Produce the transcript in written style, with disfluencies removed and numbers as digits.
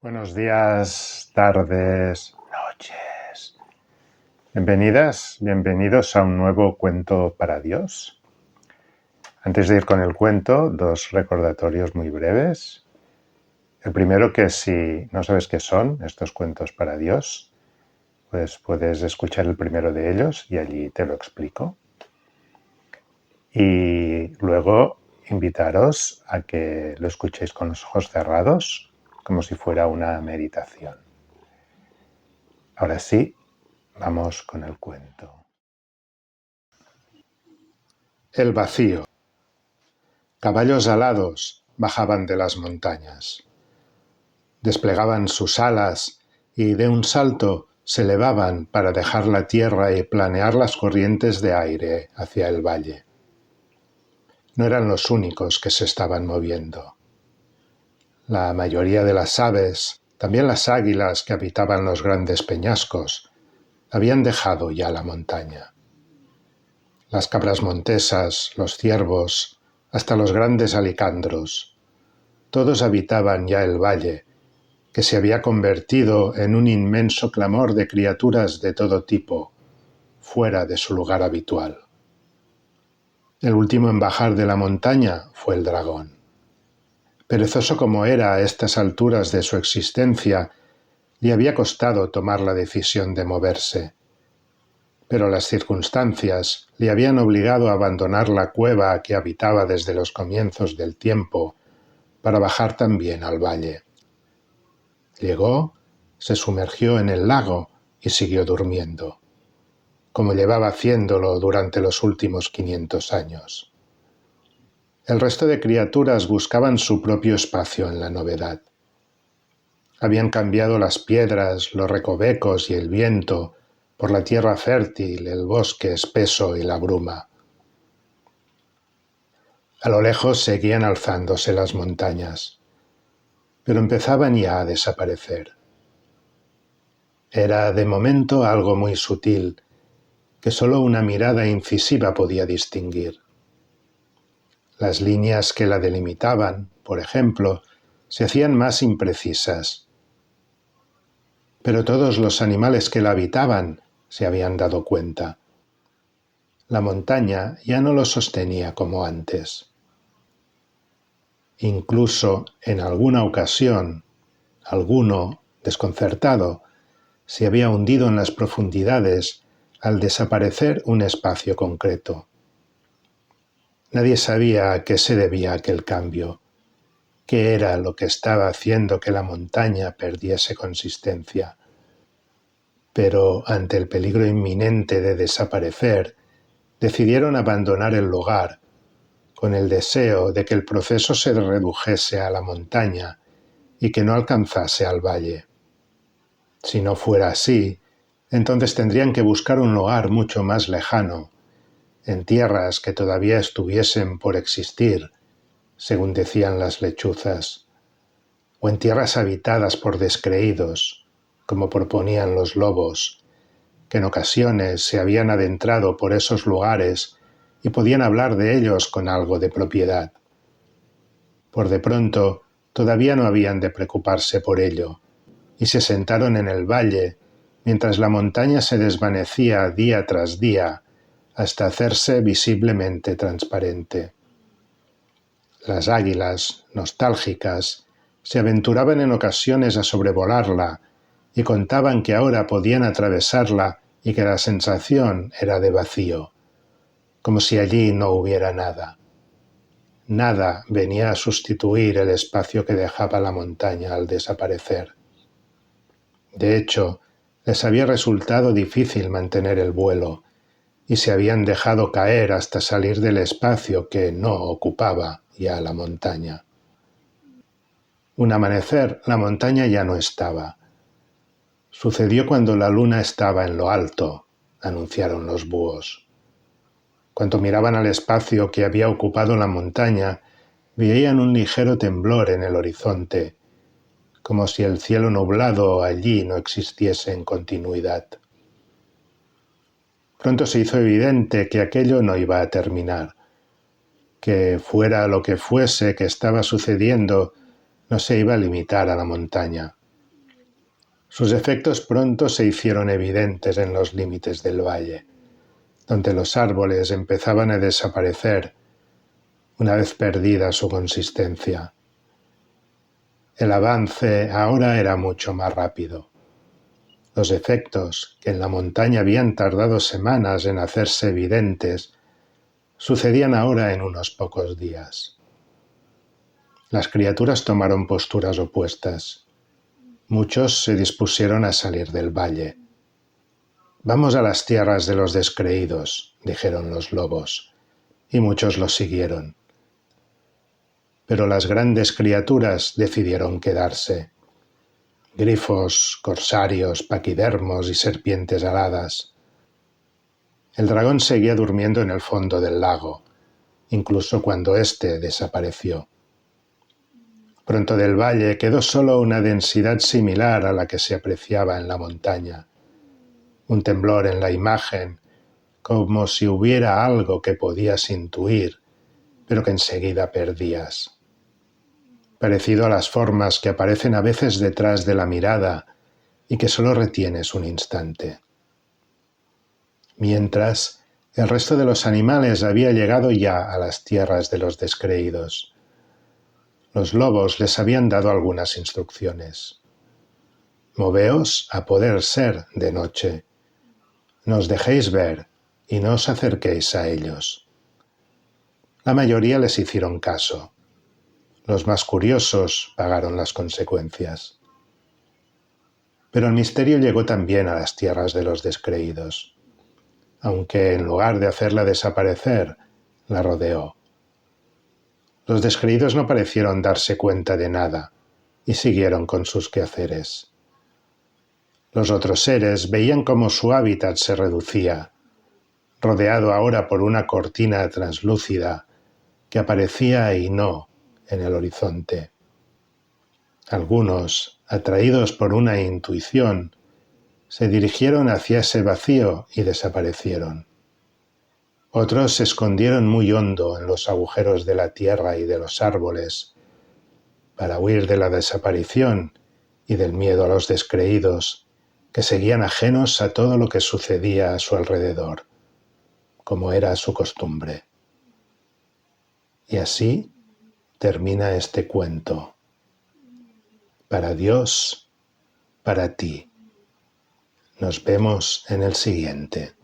Buenos días, tardes, noches. Bienvenidas, bienvenidos a un nuevo cuento para Dios. Antes de ir con el cuento, dos recordatorios muy breves. El primero, que si no sabes qué son estos cuentos para Dios, pues puedes escuchar el primero de ellos y allí te lo explico. Y luego invitaros a que lo escuchéis con los ojos cerrados, como si fuera una meditación. Ahora sí, vamos con el cuento. El vacío. Caballos alados bajaban de las montañas. Desplegaban sus alas y de un salto se elevaban para dejar la tierra y planear las corrientes de aire hacia el valle. No eran los únicos que se estaban moviendo. La mayoría de las aves, también las águilas que habitaban los grandes peñascos, habían dejado ya la montaña. Las cabras montesas, los ciervos, hasta los grandes alicandros, todos habitaban ya el valle, que se había convertido en un inmenso clamor de criaturas de todo tipo, fuera de su lugar habitual. El último en bajar de la montaña fue el dragón. Perezoso como era a estas alturas de su existencia, le había costado tomar la decisión de moverse. Pero las circunstancias le habían obligado a abandonar la cueva que habitaba desde los comienzos del tiempo para bajar también al valle. Llegó, se sumergió en el lago y siguió durmiendo, como llevaba haciéndolo durante los últimos 500 años. El resto de criaturas buscaban su propio espacio en la novedad. Habían cambiado las piedras, los recovecos y el viento por la tierra fértil, el bosque espeso y la bruma. A lo lejos seguían alzándose las montañas, pero empezaban ya a desaparecer. Era de momento algo muy sutil, que solo una mirada incisiva podía distinguir. Las líneas que la delimitaban, por ejemplo, se hacían más imprecisas. Pero todos los animales que la habitaban se habían dado cuenta. La montaña ya no lo sostenía como antes. Incluso en alguna ocasión, alguno, desconcertado, se había hundido en las profundidades al desaparecer un espacio concreto. Nadie sabía a qué se debía aquel cambio, qué era lo que estaba haciendo que la montaña perdiese consistencia. Pero ante el peligro inminente de desaparecer, decidieron abandonar el lugar, con el deseo de que el proceso se redujese a la montaña y que no alcanzase al valle. Si no fuera así, entonces tendrían que buscar un lugar mucho más lejano, en tierras que todavía estuviesen por existir, según decían las lechuzas, o en tierras habitadas por descreídos, como proponían los lobos, que en ocasiones se habían adentrado por esos lugares y podían hablar de ellos con algo de propiedad. Por de pronto, todavía no habían de preocuparse por ello, y se sentaron en el valle, mientras la montaña se desvanecía día tras día, hasta hacerse visiblemente transparente. Las águilas, nostálgicas, se aventuraban en ocasiones a sobrevolarla y contaban que ahora podían atravesarla y que la sensación era de vacío, como si allí no hubiera nada. Nada venía a sustituir el espacio que dejaba la montaña al desaparecer. De hecho, les había resultado difícil mantener el vuelo, y se habían dejado caer hasta salir del espacio que no ocupaba ya la montaña. Un amanecer, la montaña ya no estaba. Sucedió cuando la luna estaba en lo alto, anunciaron los búhos. Cuando miraban al espacio que había ocupado la montaña, veían un ligero temblor en el horizonte, como si el cielo nublado allí no existiese en continuidad. Pronto se hizo evidente que aquello no iba a terminar, que fuera lo que fuese que estaba sucediendo, no se iba a limitar a la montaña. Sus efectos pronto se hicieron evidentes en los límites del valle, donde los árboles empezaban a desaparecer una vez perdida su consistencia. El avance ahora era mucho más rápido. Los efectos, que en la montaña habían tardado semanas en hacerse evidentes, sucedían ahora en unos pocos días. Las criaturas tomaron posturas opuestas. Muchos se dispusieron a salir del valle. «Vamos a las tierras de los descreídos», dijeron los lobos, y muchos los siguieron. Pero las grandes criaturas decidieron quedarse. Grifos, corsarios, paquidermos y serpientes aladas. El dragón seguía durmiendo en el fondo del lago, incluso cuando éste desapareció. Pronto del valle quedó solo una densidad similar a la que se apreciaba en la montaña. Un temblor en la imagen, como si hubiera algo que podías intuir, pero que enseguida perdías. Parecido a las formas que aparecen a veces detrás de la mirada y que solo retienes un instante. Mientras, el resto de los animales había llegado ya a las tierras de los descreídos. Los lobos les habían dado algunas instrucciones. «Moveos a poder ser de noche. No os dejéis ver y no os acerquéis a ellos». La mayoría les hicieron caso. Los más curiosos pagaron las consecuencias. Pero el misterio llegó también a las tierras de los descreídos, aunque en lugar de hacerla desaparecer, la rodeó. Los descreídos no parecieron darse cuenta de nada y siguieron con sus quehaceres. Los otros seres veían cómo su hábitat se reducía, rodeado ahora por una cortina translúcida que aparecía y no en el horizonte. Algunos, atraídos por una intuición, se dirigieron hacia ese vacío y desaparecieron. Otros se escondieron muy hondo en los agujeros de la tierra y de los árboles, para huir de la desaparición y del miedo a los descreídos, que seguían ajenos a todo lo que sucedía a su alrededor, como era su costumbre. Y así termina este cuento. Para Dios, para ti. Nos vemos en el siguiente.